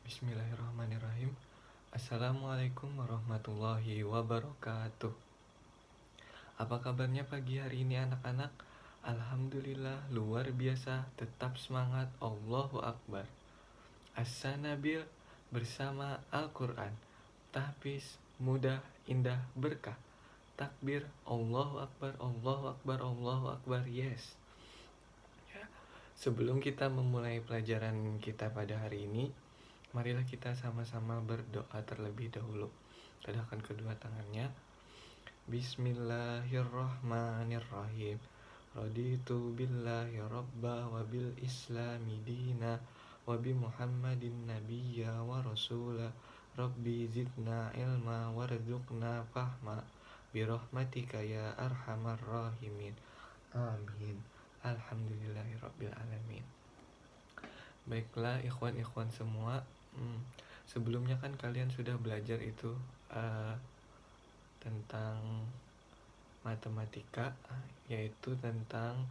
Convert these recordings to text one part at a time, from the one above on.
Bismillahirrahmanirrahim. Assalamualaikum warahmatullahi wabarakatuh. Apa kabarnya pagi hari ini anak-anak? Alhamdulillah luar biasa, tetap semangat, Allahu Akbar. As-Sanabil bersama Al-Quran. Tahfiz, mudah, indah, berkah. Takbir, Allahu Akbar, Allahu Akbar, Allahu Akbar, yes. Sebelum kita memulai pelajaran kita pada hari ini, marilah kita sama-sama berdoa terlebih dahulu. Kedahkan kedua tangannya. Bismillahirrahmanirrahim. Raditu billahi rabba wa bil islami dina wa bi muhammadin nabiyya wa rasula. Rabbi zidna ilma warzuqna fahma birahmatika ya arhamar rahimin. Amin. Alhamdulillahirabbil alamin. Baiklah ikhwan-ikhwan semua, sebelumnya kan kalian sudah belajar itu tentang matematika, yaitu tentang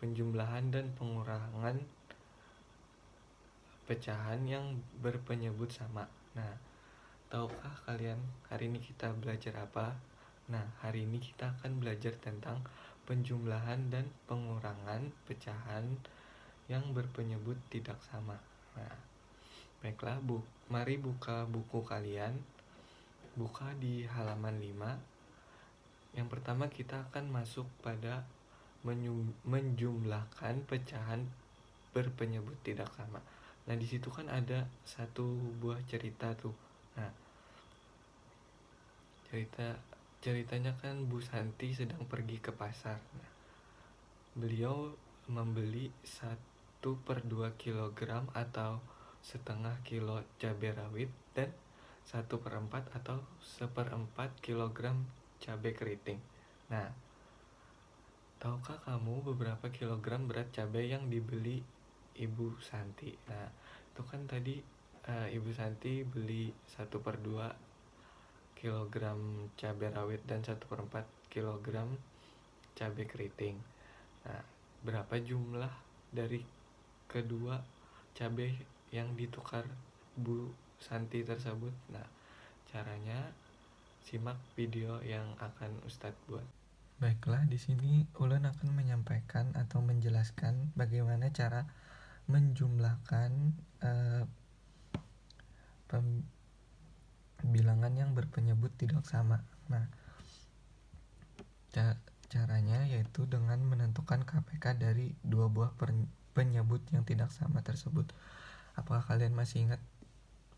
penjumlahan dan pengurangan pecahan yang berpenyebut sama. Nah, tahukah kalian hari ini kita belajar apa? Nah, hari ini kita akan belajar tentang penjumlahan dan pengurangan pecahan yang berpenyebut tidak sama. Nah, baiklah, mari buka buku kalian. Buka di halaman 5. Yang pertama kita akan masuk pada menjumlahkan pecahan berpenyebut tidak sama. Nah, di situ kan ada satu buah cerita tuh. Nah, ceritanya kan Bu Santi sedang pergi ke pasar. Nah, beliau membeli 1/2 kilogram atau setengah kilo cabai rawit dan 1/4 atau 1/4 kilogram cabai keriting. Nah, tahukah kamu beberapa kilogram berat cabai yang dibeli Ibu Santi? Nah, itu kan tadi Ibu Santi beli 1/2 kilogram cabai rawit dan 1/4 kilogram cabai keriting. Nah, berapa jumlah dari kedua cabai yang ditukar Bu Santi tersebut? Nah, caranya simak video yang akan Ustadz buat. Baiklah, di sini Ulun akan menyampaikan atau menjelaskan bagaimana cara menjumlahkan bilangan yang berpenyebut tidak sama. Nah, caranya yaitu dengan menentukan KPK dari dua buah penyebut yang tidak sama tersebut. Apakah kalian masih ingat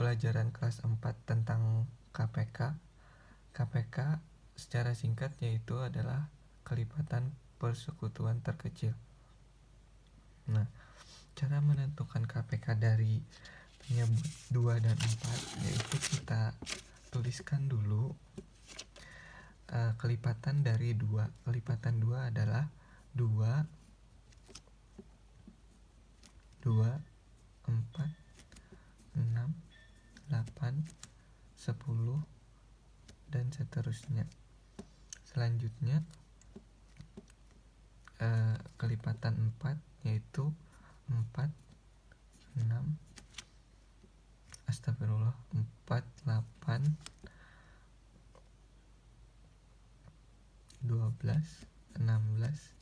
pelajaran kelas 4 tentang KPK? KPK secara singkat yaitu adalah kelipatan persekutuan terkecil. Nah, cara menentukan KPK dari penyebut 2 dan 4 yaitu kita tuliskan dulu kelipatan dari 2. Kelipatan 2 adalah 2, 4, 6, 8, 10, dan seterusnya. Selanjutnya kelipatan 4 yaitu 4, 6, 4, 8, 12, 16,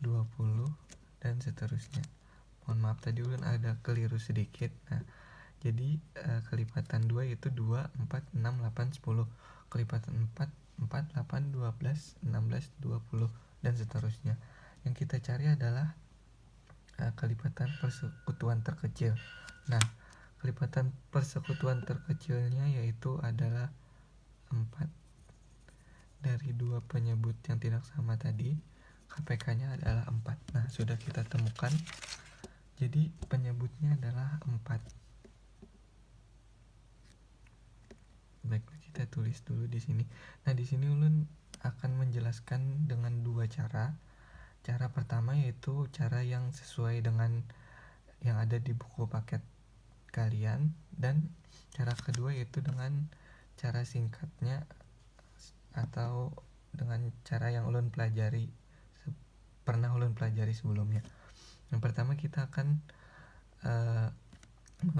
20, dan seterusnya. Mohon maaf tadi ulun ada keliru sedikit. Nah, jadi kelipatan 2 yaitu 2, 4, 6, 8, 10. Kelipatan 4, 4, 8, 12, 16, 20, dan seterusnya. Yang kita cari adalah kelipatan persekutuan terkecil. Nah, kelipatan persekutuan terkecilnya yaitu adalah 4. Dari dua penyebut yang tidak sama tadi, KPK-nya adalah 4. Nah, sudah kita temukan. Jadi penyebutnya adalah 4. Baiklah, kita tulis dulu di sini. Nah, di sini ulun akan menjelaskan dengan dua cara. Cara pertama yaitu cara yang sesuai dengan yang ada di buku paket kalian, dan cara kedua yaitu dengan cara singkatnya atau dengan cara yang pernah ulun pelajari sebelumnya. Yang pertama kita akan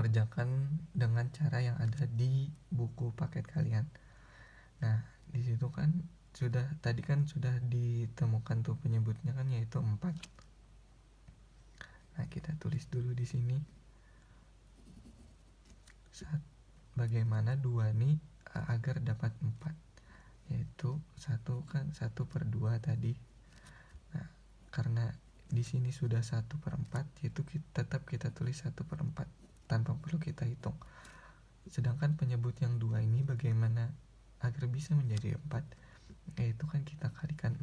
mengerjakan dengan cara yang ada di buku paket kalian. Nah, di situ kan tadi kan sudah ditemukan tuh penyebutnya kan, yaitu 4. Nah, kita tulis dulu di sini bagaimana 2 nih agar dapat 4, yaitu 1/2 tadi. Nah, karena di sini sudah 1/4, yaitu tetap kita tulis 1/4 tanpa perlu kita hitung. Sedangkan penyebut yang 2 ini bagaimana agar bisa menjadi 4, yaitu kan kita kalikan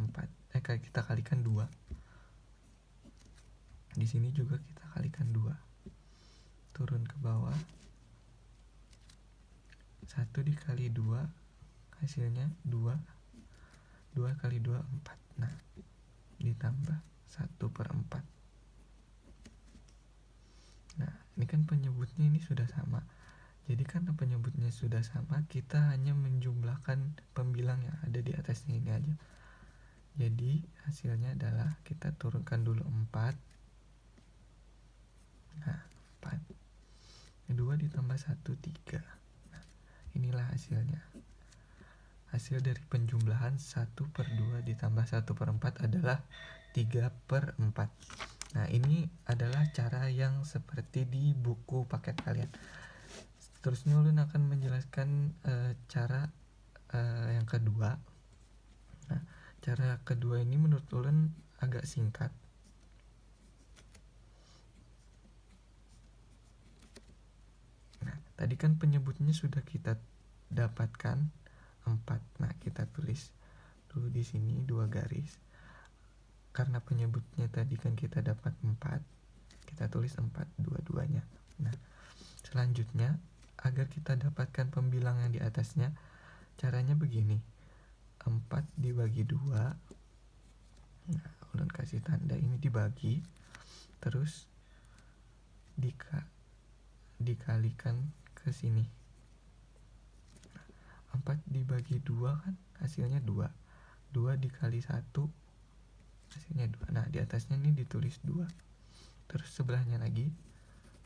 2. Di sini juga kita kalikan 2. Turun ke bawah. 1 dikali 2 hasilnya 2. 2 kali 2 4. Nah, ditambah 1/4. Nah, ini kan penyebutnya ini sudah sama. Jadi karena penyebutnya sudah sama, kita hanya menjumlahkan pembilang yang ada di atasnya ini aja. Jadi hasilnya adalah kita turunkan dulu 4. Nah, 4. 2 ditambah 1 3. Nah, inilah hasilnya. Hasil dari penjumlahan 1/2 ditambah 1/4 adalah 3/4. Nah, ini adalah cara yang seperti di buku paket kalian. Seterusnya ulun akan menjelaskan cara yang kedua. Nah, cara kedua ini menurut ulun agak singkat. Nah, tadi kan penyebutnya sudah kita dapatkan 4. Nah, kita tulis dulu di sini 2 garis. Karena penyebutnya tadi kan kita dapat 4, kita tulis 4 dua-duanya. Nah, selanjutnya agar kita dapatkan pembilang yang di atasnya, caranya begini. 4 dibagi 2. Nah, ulun kasih tanda ini dibagi, terus dikalikan ke sini. 4 dibagi 2 kan hasilnya 2. 2 dikali 1 hasilnya 2. Nah, di atasnya ini ditulis 2. Terus sebelahnya lagi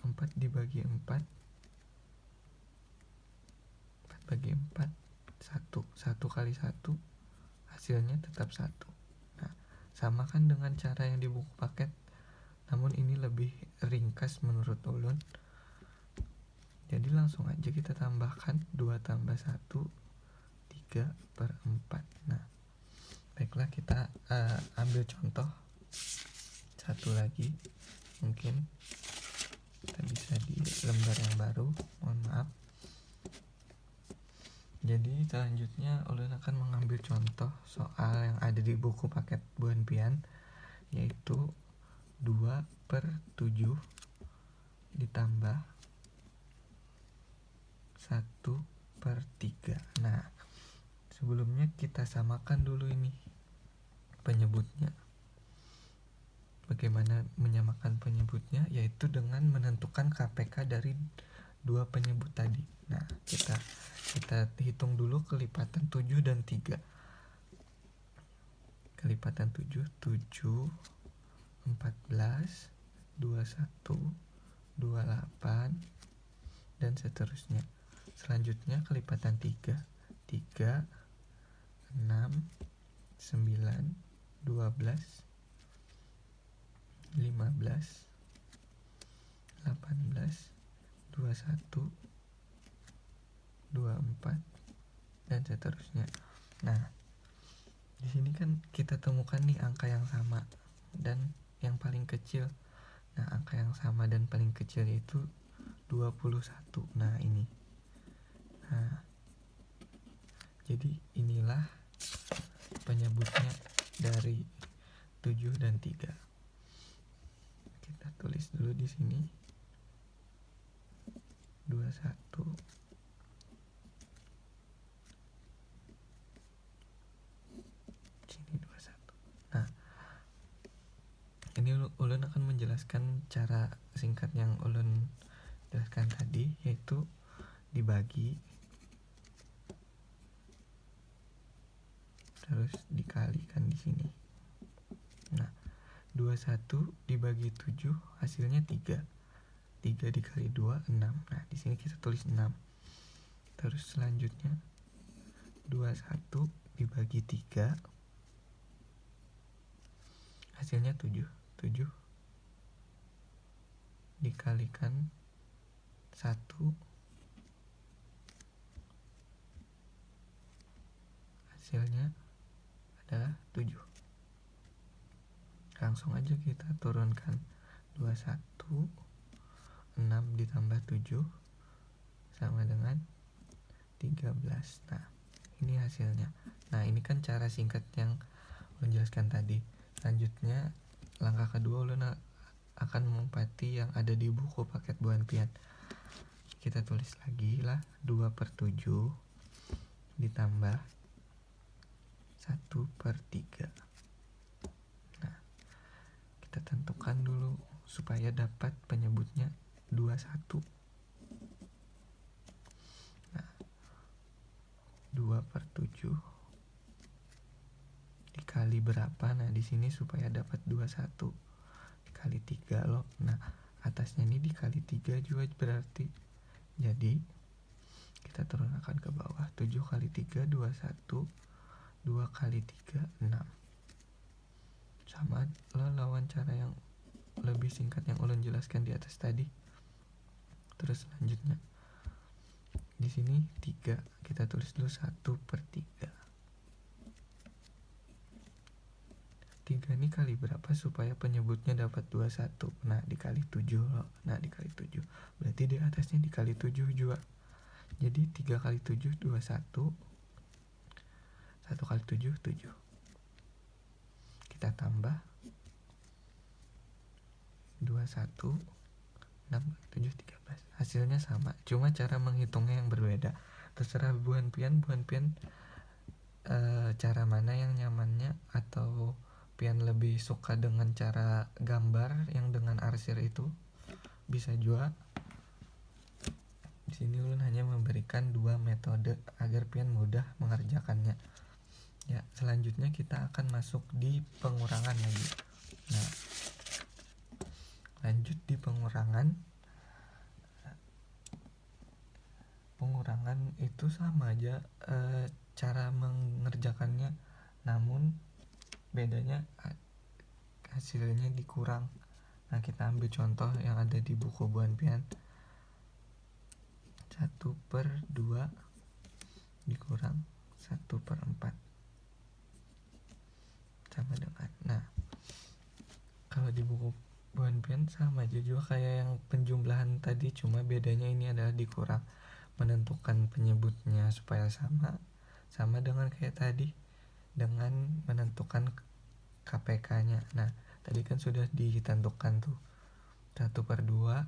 4 dibagi 4. 4 bagi 4 1. 1 kali 1 hasilnya tetap 1. Nah, sama kan dengan cara yang di buku paket, namun ini lebih ringkas menurut ulun. Jadi langsung aja kita tambahkan 2 tambah 1 3/4. Nah, baiklah, kita ambil contoh satu lagi. Mungkin kita bisa di lembar yang baru, mohon maaf. Jadi selanjutnya ulun akan mengambil contoh soal yang ada di buku paket Bu Pian, yaitu 2/7 ditambah 1/3. Nah, sebelumnya kita samakan dulu ini penyebutnya. Bagaimana menyamakan penyebutnya? Yaitu dengan menentukan KPK dari 2 penyebut tadi. Nah, kita hitung dulu kelipatan 7 dan 3. Kelipatan 7, 7, 14, 21, 28, dan seterusnya. Selanjutnya kelipatan 3, 3, 6, 9, 12, 15, 18, 21, 24, dan seterusnya. Nah, di sini kan kita temukan nih angka yang sama dan yang paling kecil. Nah, angka yang sama dan paling kecil yaitu 21. Nah, ini. Nah, jadi inilah penyebutnya dari 7 dan 3. Kita tulis dulu di sini 21. Sini 21. Nah, ini ulun akan menjelaskan cara singkat yang ulun jelaskan tadi, yaitu dibagi terus dikalikan di sini. Nah, 21 dibagi 7 hasilnya 3. 3 dikali 2, 6. Nah, di sini kita tulis 6. Terus selanjutnya 21 dibagi 3, hasilnya 7. 7 dikalikan 1, hasilnya adalah 7. Langsung aja kita turunkan 21, 6 ditambah 7 sama dengan 13. Nah, ini hasilnya. Nah, ini kan cara singkat yang ulun jelaskan tadi. Selanjutnya, langkah kedua ulun akan mengumpati yang ada di buku paket buan pian. Kita tulis lagi lah 2/7 ditambah 1/3. Nah, kita tentukan dulu supaya dapat penyebutnya 21. Nah, 2/7 dikali berapa? Nah, di sini supaya dapat 21 dikali 3 loh. Nah, atasnya ini dikali 3 juga berarti. Jadi kita turunkan ke bawah. 7 kali 3 21, 2 kali 3 6. Sama lah lawan cara yang lebih singkat yang ulun jelaskan di atas tadi. Terus selanjutnya di sini 3, kita tulis dulu 1/3. 3 ini kali berapa supaya penyebutnya dapat 21? Nah, dikali 7 loh. Nah, dikali 7. Berarti di atasnya dikali 7 juga. Jadi 3 kali 7 21. 1 kali 7 7. Kita tambah 21, 6, 7, 13. Hasilnya sama, cuma cara menghitungnya yang berbeda. Terserah buan pian cara mana yang nyamannya, atau pian lebih suka dengan cara gambar yang dengan arsir itu bisa juga. Di sini ulun hanya memberikan 2 metode agar pian mudah mengerjakannya. Ya, selanjutnya kita akan masuk di pengurangan lagi. Nah, lanjut di pengurangan. Pengurangan itu sama aja cara mengerjakannya, namun bedanya hasilnya dikurang. Nah, kita ambil contoh yang ada di buku buan pian. 1/2 dikurang 1/4 sama dengan. Nah, kalau di buku buan pian sama aja juga kayak yang penjumlahan tadi, cuma bedanya ini adalah dikurang. Menentukan penyebutnya supaya sama dengan kayak tadi dengan menentukan KPK-nya. Nah, tadi kan sudah ditentukan tuh 1/2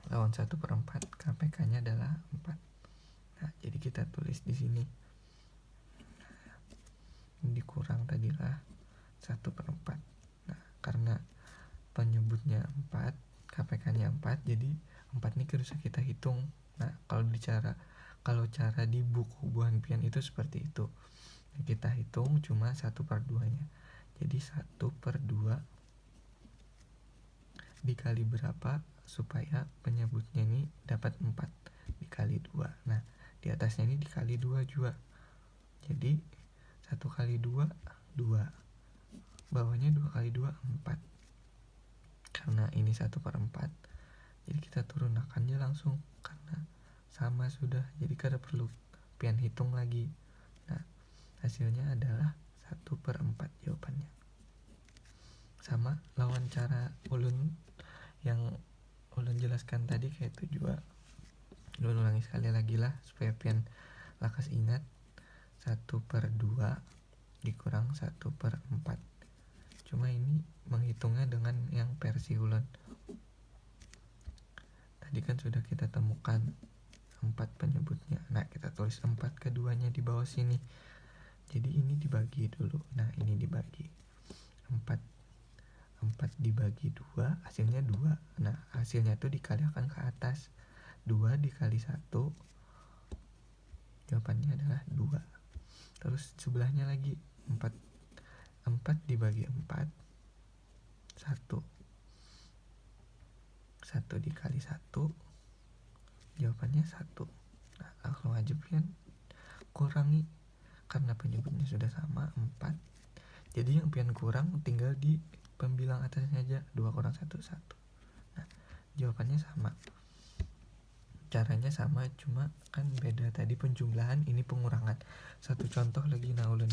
lawan 1/4, KPK-nya adalah 4. Nah, jadi kita tulis di sini dikurang tadilah 1/4. Nah, karena penyebutnya 4, KPK-nya 4, jadi 4 ini harus kita hitung. Nah, kalau cara di buku buan pian itu seperti itu. Nah, kita hitung cuma 1/2-nya. Jadi 1/2 dikali berapa supaya penyebutnya ini dapat 4 dikali 2. Nah, di atasnya ini dikali 2 juga. Jadi 1 kali 2 2. Bawahnya 2 kali 2 4. Karena ini 1/4, jadi kita turunkannya langsung karena sama sudah, jadi kada perlu pian hitung lagi. Nah, hasilnya adalah 1/4 jawabannya. Sama lawan cara ulun yang ulun jelaskan tadi kayak itu juga. Ulun ulangi sekali lagi lah supaya pian lakas ingat. 1/2 dikurang 1/4. Cuma ini menghitungnya dengan yang versi ulun. Tadi kan sudah kita temukan 4 penyebutnya. Nah, kita tulis 4 keduanya di bawah sini. Jadi ini dibagi dulu. Nah, ini dibagi 4 dibagi 2, hasilnya 2. Nah, hasilnya tuh dikalikan ke atas. 2 dikali 1, jawabannya adalah 2. Terus sebelahnya lagi 4 dibagi 4, 1 1 dikali 1, jawabannya 1. Nah, langsung aja pian kurangi, karena penyebutnya sudah sama 4. Jadi yang pian kurang tinggal di pembilang atasnya aja, 2 kurang 1, 1. Nah, jawabannya sama. Caranya sama, cuma kan beda, tadi penjumlahan, ini pengurangan. Satu contoh lagi ulun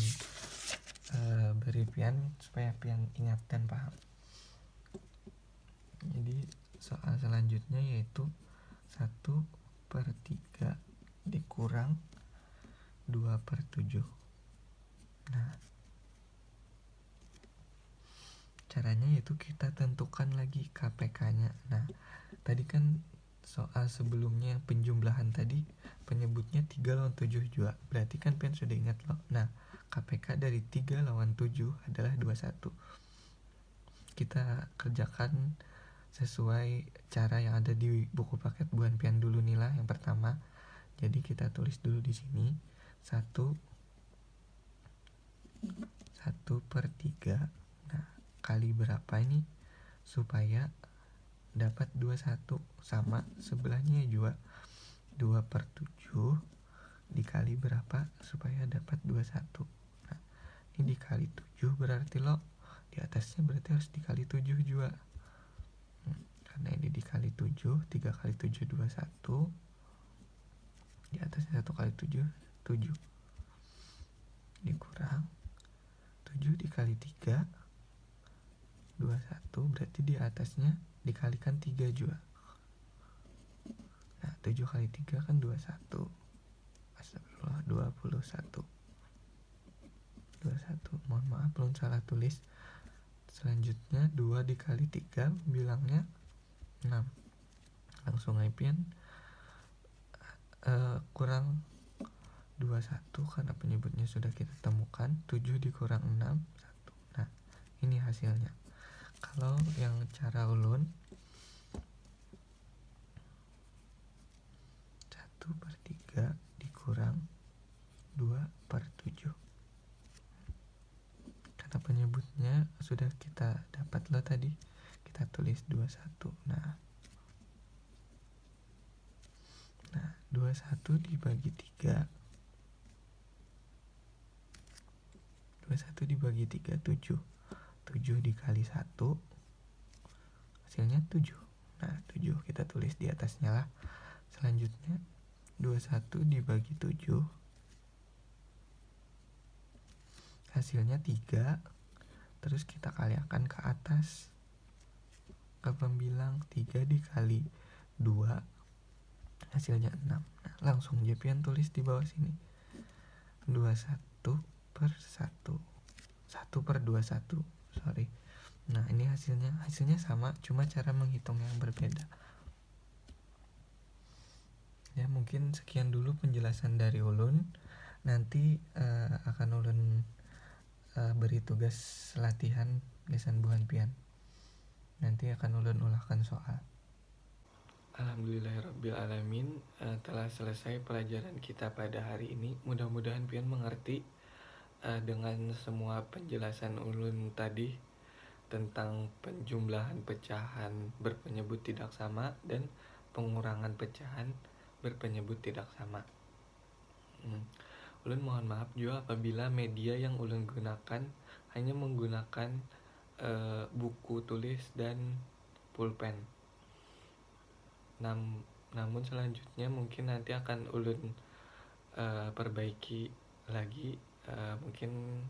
beri pian supaya pian ingat dan paham. Jadi soal selanjutnya yaitu 1/3 dikurang 2/7. Nah, caranya yaitu kita tentukan lagi KPK-nya. Nah, tadi kan soal sebelumnya penjumlahan tadi penyebutnya 3 lawan 7 juga. Berarti kan pian sudah ingat loh. Nah, KPK dari 3 lawan 7 adalah 21. Kita kerjakan sesuai cara yang ada di buku paket buan pian dulu nih lah yang pertama. Jadi kita tulis dulu di sini 1/3. Nah, kali berapa ini supaya dapat 21, sama sebelahnya juga 2/7 dikali berapa supaya dapat 21. Nah, ini dikali 7 berarti lo di atasnya berarti harus dikali 7 juga. Karena ini dikali 7, 3 kali 7 21, di atasnya 1 kali 7 7, dikurang 7 dikali 3 21, berarti di atasnya dikalikan 3 juga. Nah, 7 kali 3 kan 21. Astagfirullah, 21. Mohon maaf belum salah tulis. Selanjutnya 2 dikali 3 bilangnya 6. Langsung aja pian kurang 21 karena penyebutnya sudah kita temukan. 7 dikurang 6 1. Nah, ini hasilnya. Kalau yang cara ulun 1/3 dikurang 2/7, karena penyebutnya sudah kita dapat loh tadi, kita tulis 21. Nah 21 dibagi 3, 21 dibagi 3 7. 7 dikali 1 hasilnya 7. Nah, 7 kita tulis di atasnya lah. Selanjutnya 21 dibagi 7 hasilnya 3. Terus kita kalikan ke atas ke pembilang, 3 dikali 2 hasilnya 6. Nah, langsung Jepian tulis di bawah sini 21/1, 1/21, sorry. Nah, ini hasilnya sama, cuma cara menghitung yang berbeda. Ya, mungkin sekian dulu penjelasan dari ulun. Nanti akan ulun beri tugas latihan lisan buhan pian. Nanti akan ulun ulahkan soal. Alhamdulillahirrabbilalamin, telah selesai pelajaran kita pada hari ini. Mudah-mudahan pian mengerti dengan semua penjelasan ulun tadi tentang penjumlahan pecahan berpenyebut tidak sama dan pengurangan pecahan berpenyebut tidak sama. Ulun mohon maaf juga apabila media yang ulun gunakan hanya menggunakan buku tulis dan pulpen. Namun selanjutnya mungkin nanti akan ulun perbaiki lagi, mungkin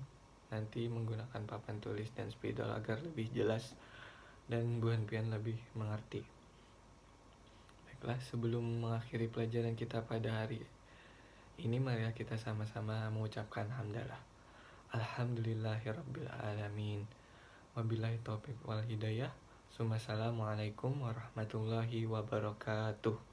nanti menggunakan papan tulis dan spidol agar lebih jelas dan buhan pian lebih mengerti. Baiklah, sebelum mengakhiri pelajaran kita pada hari ini, mari kita sama-sama mengucapkan hamdalah. Alhamdulillahirrabbilalamin. Wabillahi taufiq wal hidayah. Assalamualaikum warahmatullahi wabarakatuh.